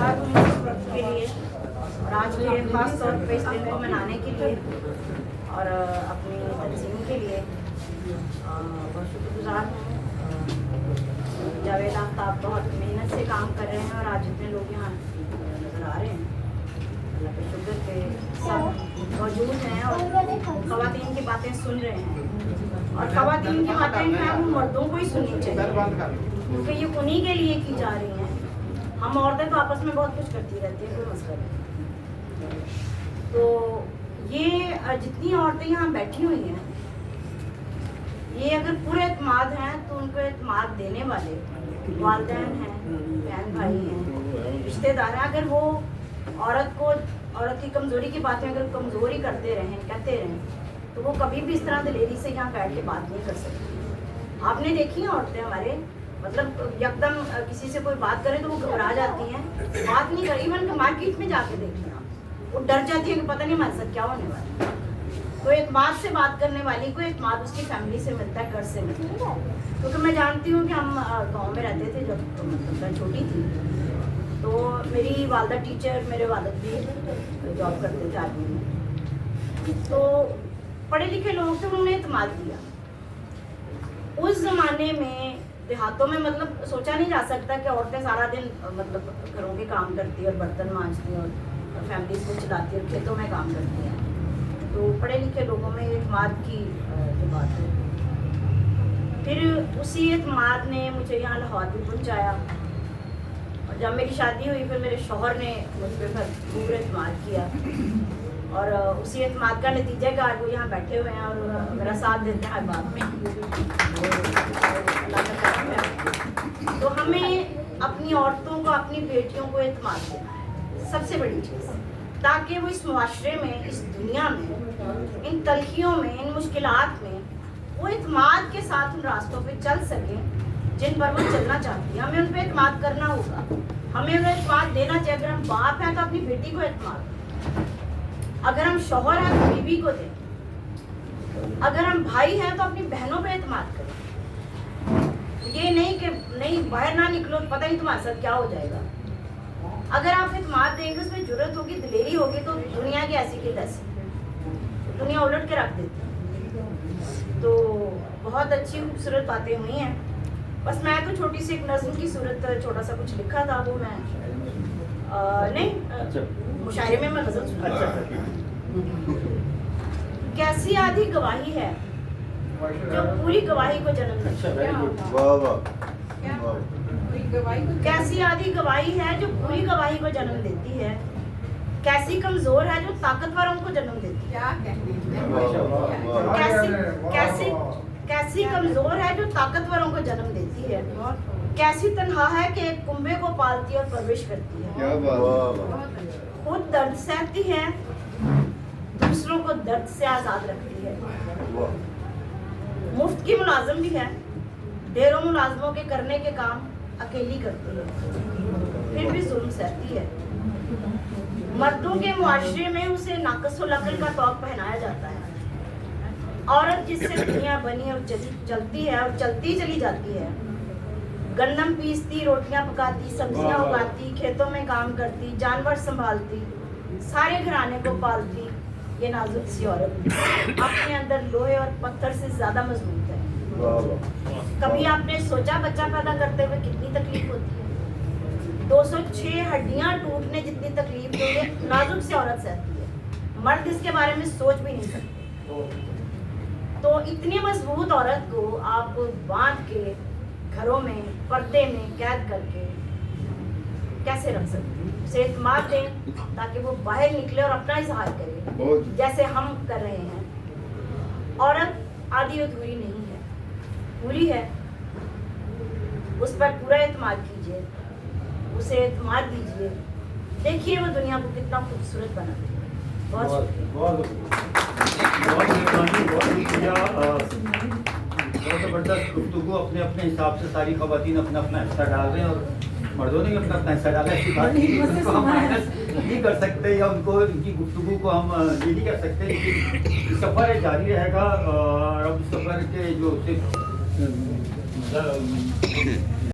शुक्रगुजार हूँ इस वक्त के लिए और आज के ख़ास तौर पे इस दिन को मनाने के लिए और अपनी तंजीम के लिए बहुत शुक्रगुजार हूँ। जावेद आफ्ताब बहुत मेहनत से काम कर रहे हैं और आज जितने लोग यहाँ नज़र आ रहे हैं अल्लाह के शुक्र के सब मौजूद हैं और ख़वातीन की बातें सुन रहे हैं और ख़वातीन की बातें हैं वो मर्दों को ही सुननी चाहिए क्योंकि ये उन्हीं के लिए की जा रही हैं। हम औरतें तो आपस में बहुत कुछ करती रहती हैं, कोई मसला नहीं। तो ये जितनी औरतें यहाँ बैठी हुई हैं ये अगर पूरे एतमाद हैं तो उनको एतमाद देने वाले वालिदैन हैं, बहन भाई हैं, रिश्तेदार हैं। अगर वो औरत की कमज़ोरी की बातें अगर कमज़ोरी करते रहें, कहते रहें तो वो कभी भी इस तरह दिलेरी से यहाँ बैठ के बात नहीं कर सकती। आपने देखी हैं औरतें हमारे मतलब एकदम किसी से कोई बात करे तो वो घबरा जाती हैं, बात नहीं करी। इवन मार्केट में जाके देखिए आप, वो डर जाती है कि पता नहीं हमारे साथ क्या होने वाला है। तो एतमाद से बात करने वाली को एतमाद उसकी फैमिली से मिलता है, घर से मिलता है। क्योंकि मैं जानती हूँ कि हम गांव में रहते थे जब मतलब मैं छोटी थी, तो मेरी वालदा टीचर, मेरे वालिद भी जॉब करते थे आर्मी में। तो पढ़े लिखे लोग थे, उन्होंने एतमाद दिया। उस ज़माने में देहातों में मतलब सोचा नहीं जा सकता कि औरतें सारा दिन मतलब घरों के काम करती और बर्तन मांजती और फैमिली को चलाती और खेतों में काम करती हैं। तो पढ़े लिखे लोगों में एतमाद की जो बात है, फिर उसी एतमाद ने मुझे यहाँ लाहौर भी पहुँचाया और जब मेरी शादी हुई फिर मेरे शौहर ने मुझ पर भरपूर एतमाद किया और उसी एतमाद का नतीजा का आज वो यहाँ बैठे हुए हैं और मेरा साथ देते हैं हर बात में। तो हमें अपनी औरतों को, अपनी बेटियों को एतमाद देना है सबसे बड़ी चीज़, ताकि वो इस मुआशरे में, इस दुनिया में, इन तलखियों में, इन मुश्किलात में वो एतमाद के साथ उन रास्तों पे चल सकें जिन पर वो चलना चाहती है। हमें उन पर एतमाद करना होगा, हमें उन्हें एतमाद देना चाहिए। अगर हम बाप हैं तो अपनी बेटी को एतमाद, अगर हम शौहर हैं तो बीवी को दें, अगर हम भाई हैं तो अपनी बहनों पे एतमाद करें। ये नहीं कि नहीं बाहर ना निकलो, पता नहीं तुम्हारे साथ क्या हो जाएगा। अगर आप एतमाद देंगे, उसमें जरूरत होगी, दिलेरी होगी, तो दुनिया की ऐसी की तैसी, दुनिया उलट के रख देती है। तो बहुत अच्छी खूबसूरत बातें हुई हैं। बस मैं तो छोटी सी एक नज़्म की सूरत छोटा सा कुछ लिखा था, वो मैं मुशायरे में मैं गज़ल सुना। कैसी आधी गवाही है जो पूरी गवाही को जन्म देती है। कैसी आधी गवाही है जो पूरी गवाही को जन्म देती है। कैसी कमजोर है जो ताकतवरों को जन्म देती है। कैसी कमजोर है जो ताकतवरों को जन्म देती है। कैसी तन्हा है कि एक कुंबे को पालती और परवरिश करती है। खुद दर्द सहती है, दूसरों को दर्द से आजाद रखती है। मुफ्त की मुलाजिम भी है, ढेरों मुलाजमों के करने के काम अकेली करती है, फिर भी जुल्म सहती है। मर्दों के मुआशरे में उसे नाक़िस-उल अक़ल का तौक़ पहनाया जाता है। औरत जिससे दुनिया बनी और चलती है और चलती चली जाती है। गन्नम पीसती, रोटियां पकाती, सब्जियां उगाती, खेतों में काम करती, जानवर संभालती, सारे घराने को पालती। ये नाजुक सी औरत अपने अंदर लोहे और पत्थर से ज्यादा मजबूत है। कभी आपने सोचा बच्चा पैदा करते हुए कितनी तकलीफ होती है। 206 हड्डियां टूटने जितनी तकलीफ तो ये नाजुक सी औरत सहती है। मर्द इसके बारे में सोच भी नहीं सकते। तो इतनी मजबूत औरत को आप बांध के घरों में पर्दे में कैद करके कैसे रख सकते हैं। उसे एतमाद दें ताकि वो बाहर निकले और अपना इजहार करे जैसे हम कर रहे हैं। औरत आधी अधूरी नहीं है, पूरी है। उस पर पूरा एतमाद कीजिए, उसे एतमाद दीजिए, देखिए वो दुनिया को कितना खूबसूरत बनाती है। बहुत ज़बरदस्त गुफ्तगू। अपने अपने हिसाब से सारी ख़वातीन अपना अपना हिस्सा डाल रहे हैं और मर्दों ने भी अपना अपना हिस्सा डाला। ऐसी बात हम माइनस नहीं कर सकते या उनको इनकी गुफ्तगू को हम ये नहीं कर सकते, लेकिन सफ़र जारी रहेगा। और अब सफ़र के जो सिर्फ